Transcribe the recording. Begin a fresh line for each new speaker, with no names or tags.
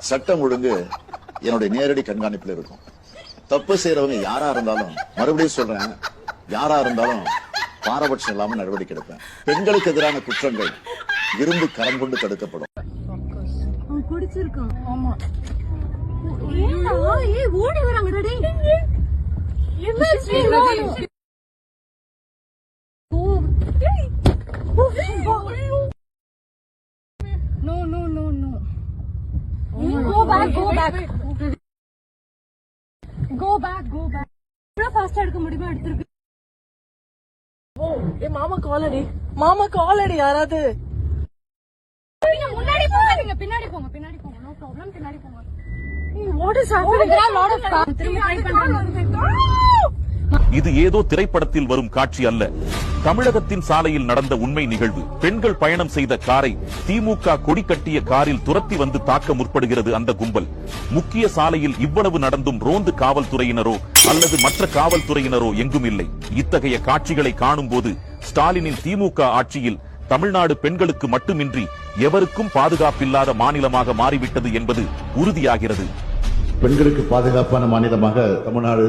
சட்டம் ஒழுங்கு என்னுடைய நேரடி கண்காணிப்பில் இருக்கும். தப்பு செய்யறவங்க யாரா இருந்தாலும், மறுபடியும் சொல்றேன், யாரா இருந்தாலும் பாரபட்சம் இல்லாம நடவடிக்கை எடுப்பேன். பெண்களுக்கு எதிரான குற்றங்கள் இரும்பு கரம் கொண்டு தடுக்கப்படும்.
ஓடி வராங்க. No, no, no, no. Go back, go back. Go back, go back. Fast எடுக்க முடியுமா எடுத்துருக்கு.
ஓ, மாமா காலடி. மாமா காலடி யாராவது.
முன்னாடி போங்க, நீங்க பின்னாடி போங்க, பின்னாடி போங்க. No problem, பின்னாடி போங்க.
What is happening?
There are lot of cars. திரும்ப ட்ரை பண்றாங்க.
இது ஏதோ திரைப்படத்தில் வரும் காட்சி அல்ல. தமிழகத்தின் சாலையில் நடந்த உண்மை நிகழ்வு. பெண்கள் பயணம் செய்த காரை திமுக கொடி கட்டிய காரில் துரத்தி வந்து தாக்க முற்படுகிறது அந்த கும்பல். முக்கிய சாலையில் இவ்வளவு நடந்தும் ரோந்து காவல்துறையினரோ அல்லது மற்ற காவல்துறையினரோ எங்கும் இல்லை. இத்தகைய காட்சிகளை காணும் போது ஸ்டாலினின் திமுக ஆட்சியில் தமிழ்நாடு பெண்களுக்கு மட்டுமின்றி எவருக்கும் பாதுகாப்பில்லாத மாநிலமாக மாறிவிட்டது என்பது உறுதியாகிறது.
பெண்களுக்கு பாதுகாப்பான மாநிலமாக தமிழ்நாடு